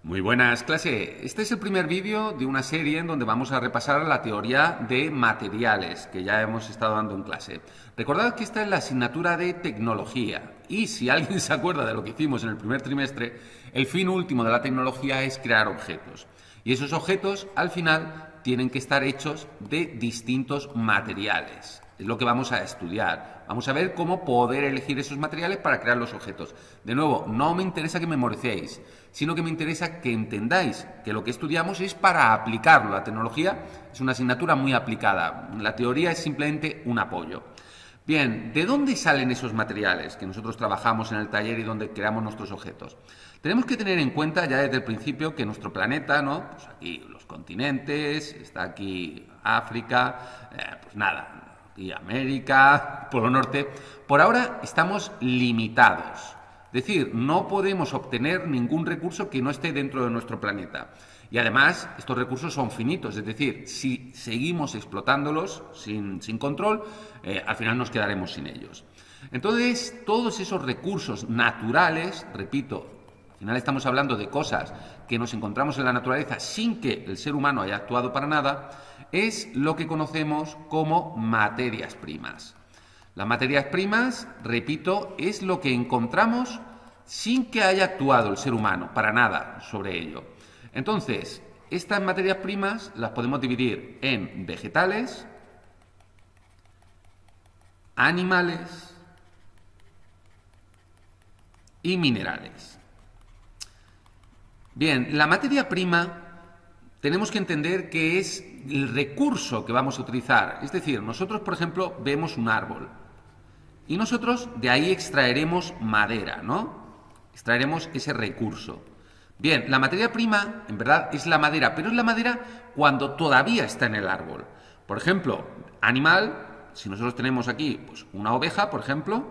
Muy buenas, clase. Este es el primer vídeo de una serie en donde vamos a repasar la teoría de materiales que ya hemos estado dando en clase. Recordad que esta es la asignatura de tecnología y si alguien se acuerda de lo que hicimos en el primer trimestre, el fin último de la tecnología es crear objetos. Y esos objetos, al final, tienen que estar hechos de distintos materiales. Es lo que vamos a estudiar. Vamos a ver cómo poder elegir esos materiales para crear los objetos. De nuevo, no me interesa que memoricéis, sino que me interesa que entendáis que lo que estudiamos es para aplicarlo. La tecnología es una asignatura muy aplicada. La teoría es simplemente un apoyo. Bien, ¿de dónde salen esos materiales que nosotros trabajamos en el taller y donde creamos nuestros objetos? Tenemos que tener en cuenta ya desde el principio que nuestro planeta, ¿no? Pues aquí los continentes, está aquí África, pues nada, aquí América, Polo Norte. Por ahora estamos limitados. Es decir, no podemos obtener ningún recurso que no esté dentro de nuestro planeta. Y además, estos recursos son finitos, es decir, si seguimos explotándolos sin control, al final nos quedaremos sin ellos. Entonces, todos esos recursos naturales, repito, al final estamos hablando de cosas que nos encontramos en la naturaleza sin que el ser humano haya actuado para nada, es lo que conocemos como materias primas. Las materias primas, repito, es lo que encontramos sin que haya actuado el ser humano para nada sobre ello. Entonces, estas materias primas las podemos dividir en vegetales, animales y minerales. Bien, la materia prima tenemos que entender que es el recurso que vamos a utilizar. Es decir, nosotros, por ejemplo, vemos un árbol y nosotros de ahí extraeremos madera, ¿no? Extraeremos ese recurso. Bien, la materia prima, en verdad, es la madera, pero es la madera cuando todavía está en el árbol. Por ejemplo, animal, si nosotros tenemos aquí pues, una oveja, por ejemplo,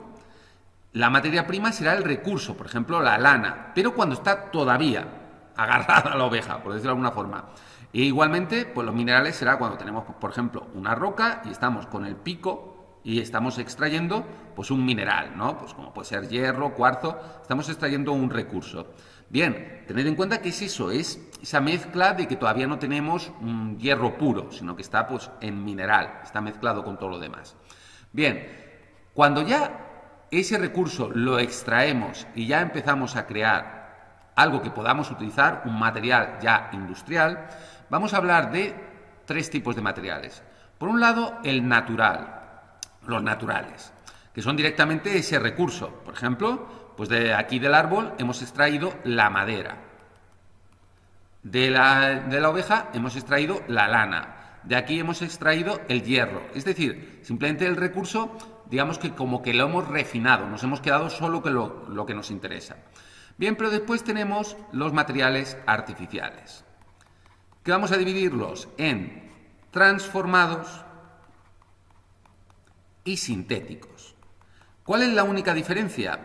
la materia prima será el recurso, por ejemplo, la lana, pero cuando está todavía agarrada a la oveja, por decirlo de alguna forma. E igualmente, pues los minerales será cuando tenemos, por ejemplo, una roca y estamos con el pico y estamos extrayendo pues un mineral, ¿no? Pues como puede ser hierro, cuarzo, estamos extrayendo un recurso. Bien, tened en cuenta que es eso, es esa mezcla de que todavía no tenemos un hierro puro, sino que está pues en mineral, está mezclado con todo lo demás. Bien, cuando ya ese recurso lo extraemos y ya empezamos a crear algo que podamos utilizar, un material ya industrial, vamos a hablar de tres tipos de materiales. Por un lado, el natural, los naturales, que son directamente ese recurso. Por ejemplo, pues de aquí del árbol hemos extraído la madera. De la oveja hemos extraído la lana. De aquí hemos extraído el hierro. Es decir, simplemente el recurso, digamos que como que lo hemos refinado, nos hemos quedado solo con lo que nos interesa. Bien, pero después tenemos los materiales artificiales, que vamos a dividirlos en transformados y sintéticos. ¿Cuál es la única diferencia?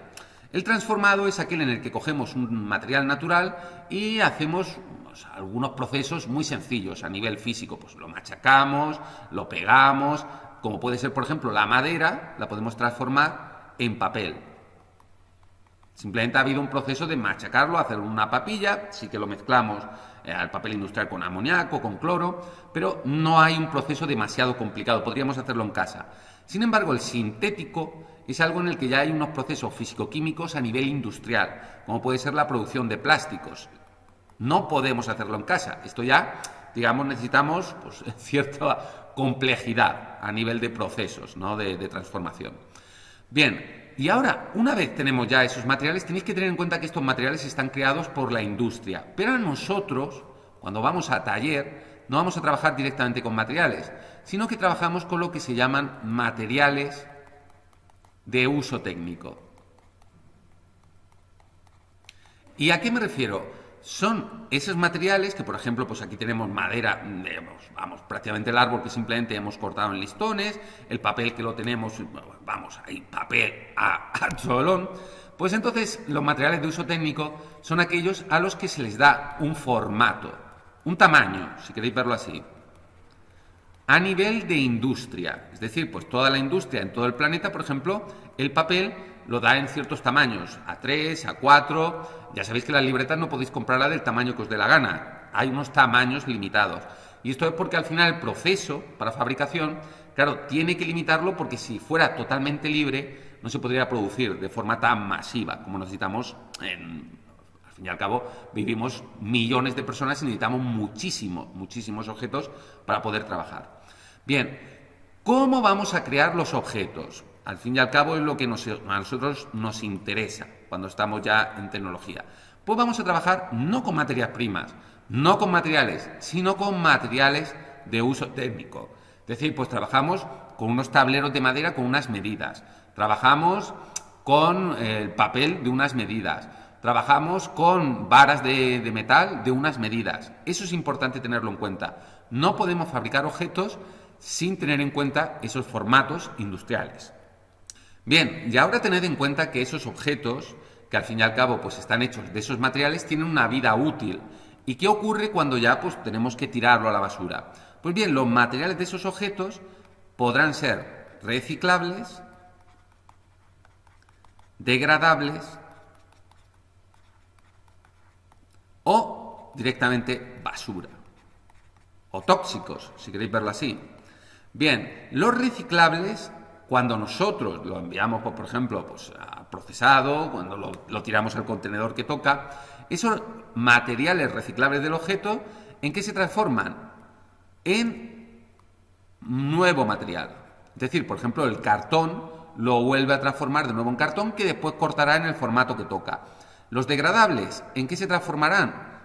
El transformado es aquel en el que cogemos un material natural y hacemos pues, algunos procesos muy sencillos a nivel físico. Pues lo machacamos, lo pegamos, como puede ser, por ejemplo, la madera, la podemos transformar en papel. Simplemente ha habido un proceso de machacarlo, hacer una papilla, sí que lo mezclamos al papel industrial con amoníaco, con cloro, pero no hay un proceso demasiado complicado, podríamos hacerlo en casa. Sin embargo, el sintético es algo en el que ya hay unos procesos físico-químicos a nivel industrial, como puede ser la producción de plásticos. No podemos hacerlo en casa, esto ya, digamos, necesitamos pues, cierta complejidad a nivel de procesos, ¿no? de transformación. Bien, y ahora, una vez tenemos ya esos materiales, tenéis que tener en cuenta que estos materiales están creados por la industria. Pero a nosotros, cuando vamos a taller, no vamos a trabajar directamente con materiales, sino que trabajamos con lo que se llaman materiales de uso técnico. ¿Y a qué me refiero? Son esos materiales que, por ejemplo, pues aquí tenemos madera, vamos, prácticamente el árbol que simplemente hemos cortado en listones, el papel que lo tenemos, vamos, hay papel a cholón. Pues entonces los materiales de uso técnico son aquellos a los que se les da un formato, un tamaño, si queréis verlo así, a nivel de industria. Es decir, pues toda la industria en todo el planeta, por ejemplo, el papel lo da en ciertos tamaños, A3, A4. Ya sabéis que las libretas no podéis comprarla del tamaño que os dé la gana. Hay unos tamaños limitados. Y esto es porque al final el proceso para fabricación, claro, tiene que limitarlo, porque si fuera totalmente libre no se podría producir de forma tan masiva como necesitamos. Al fin y al cabo vivimos millones de personas y necesitamos muchísimos objetos para poder trabajar. Bien, ¿cómo vamos a crear los objetos? Al fin y al cabo es lo que a nosotros nos interesa cuando estamos ya en tecnología. Pues vamos a trabajar no con materias primas, no con materiales, sino con materiales de uso técnico. Es decir, pues trabajamos con unos tableros de madera con unas medidas, trabajamos con el papel de unas medidas, trabajamos con varas de metal de unas medidas. Eso es importante tenerlo en cuenta. No podemos fabricar objetos sin tener en cuenta esos formatos industriales. Bien, y ahora tened en cuenta que esos objetos, que al fin y al cabo pues están hechos de esos materiales, tienen una vida útil. ¿Y qué ocurre cuando ya pues tenemos que tirarlo a la basura? Pues bien, los materiales de esos objetos podrán ser reciclables, degradables o directamente basura o tóxicos, si queréis verlo así. Bien, los reciclables, cuando nosotros lo enviamos, pues, por ejemplo, pues, a procesado, cuando lo tiramos al contenedor que toca, esos materiales reciclables del objeto, ¿en qué se transforman? En nuevo material. Es decir, por ejemplo, el cartón lo vuelve a transformar de nuevo en cartón, que después cortará en el formato que toca. Los degradables, ¿en qué se transformarán?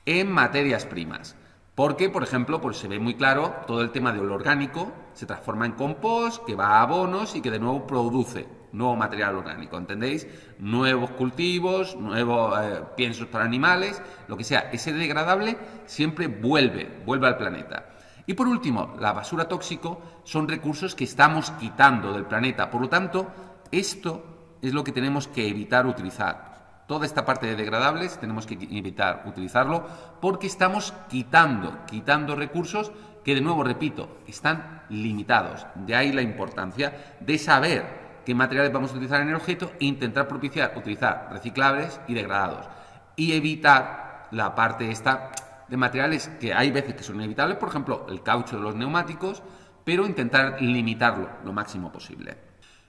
En materias primas. Porque, por ejemplo, pues se ve muy claro todo el tema de lo orgánico, se transforma en compost, que va a abonos y que de nuevo produce nuevo material orgánico, ¿entendéis? Nuevos cultivos, nuevos piensos para animales, lo que sea. Ese degradable siempre vuelve al planeta. Y por último, la basura tóxico son recursos que estamos quitando del planeta. Por lo tanto, esto es lo que tenemos que evitar utilizar. Toda esta parte de degradables tenemos que evitar utilizarlo, porque estamos quitando recursos que, de nuevo, repito, están limitados. De ahí la importancia de saber qué materiales vamos a utilizar en el objeto e intentar utilizar reciclables y degradados. Y evitar la parte esta de materiales que hay veces que son inevitables, por ejemplo, el caucho de los neumáticos, pero intentar limitarlo lo máximo posible.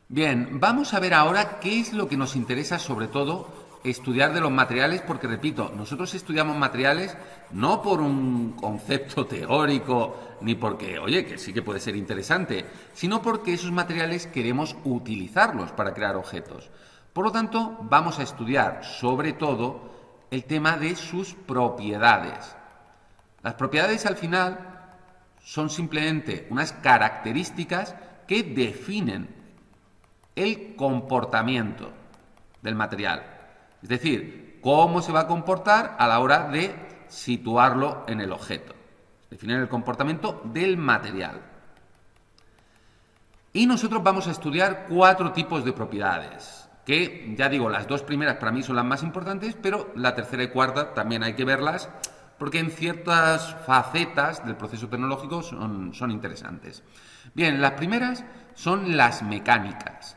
Bien, vamos a ver ahora qué es lo que nos interesa sobre todo estudiar de los materiales, porque repito, nosotros estudiamos materiales no por un concepto teórico ni porque, oye, que sí que puede ser interesante, sino porque esos materiales queremos utilizarlos para crear objetos. Por lo tanto, vamos a estudiar sobre todo el tema de sus propiedades. Las propiedades al final son simplemente unas características que definen el comportamiento del material. Es decir, cómo se va a comportar a la hora de situarlo en el objeto. Definir el comportamiento del material. Y nosotros vamos a estudiar 4 tipos de propiedades, que ya digo, las 2 primeras para mí son las más importantes, pero la tercera y cuarta también hay que verlas, porque en ciertas facetas del proceso tecnológico son interesantes. Bien, las primeras son las mecánicas.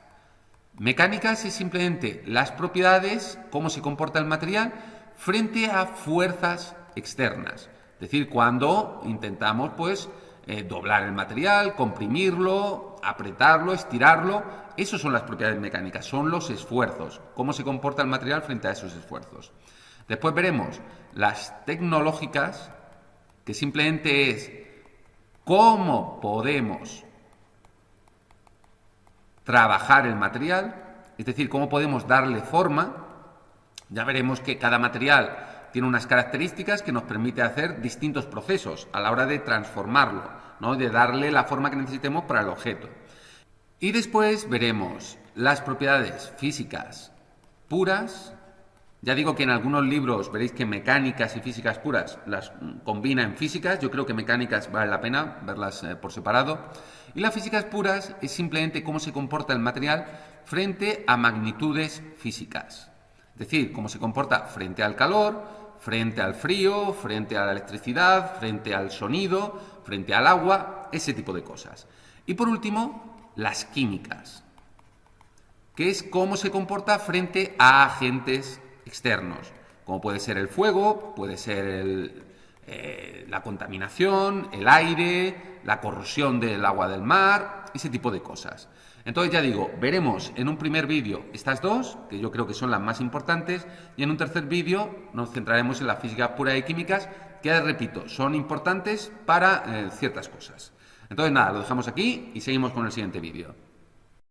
Mecánicas es simplemente las propiedades, cómo se comporta el material frente a fuerzas externas. Es decir, cuando intentamos pues doblar el material, comprimirlo, apretarlo, estirarlo, esas son las propiedades mecánicas, son los esfuerzos, cómo se comporta el material frente a esos esfuerzos. Después veremos las tecnológicas, que simplemente es cómo podemos trabajar el material, es decir, cómo podemos darle forma. Ya veremos que cada material tiene unas características que nos permite hacer distintos procesos a la hora de transformarlo, ¿no? De darle la forma que necesitemos para el objeto. Y después veremos las propiedades físicas puras. Ya digo que en algunos libros veréis que mecánicas y físicas puras las combina en físicas. Yo creo que mecánicas vale la pena verlas por separado. Y las físicas puras es simplemente cómo se comporta el material frente a magnitudes físicas. Es decir, cómo se comporta frente al calor, frente al frío, frente a la electricidad, frente al sonido, frente al agua, ese tipo de cosas. Y por último, las químicas. que es cómo se comporta frente a agentes externos, como puede ser el fuego, puede ser la contaminación, el aire, la corrosión del agua del mar, ese tipo de cosas. Entonces ya digo, veremos en un primer vídeo estas dos, que yo creo que son las más importantes, y en un tercer vídeo nos centraremos en la física pura y químicas, que repito, son importantes para ciertas cosas. Entonces nada, lo dejamos aquí y seguimos con el siguiente vídeo.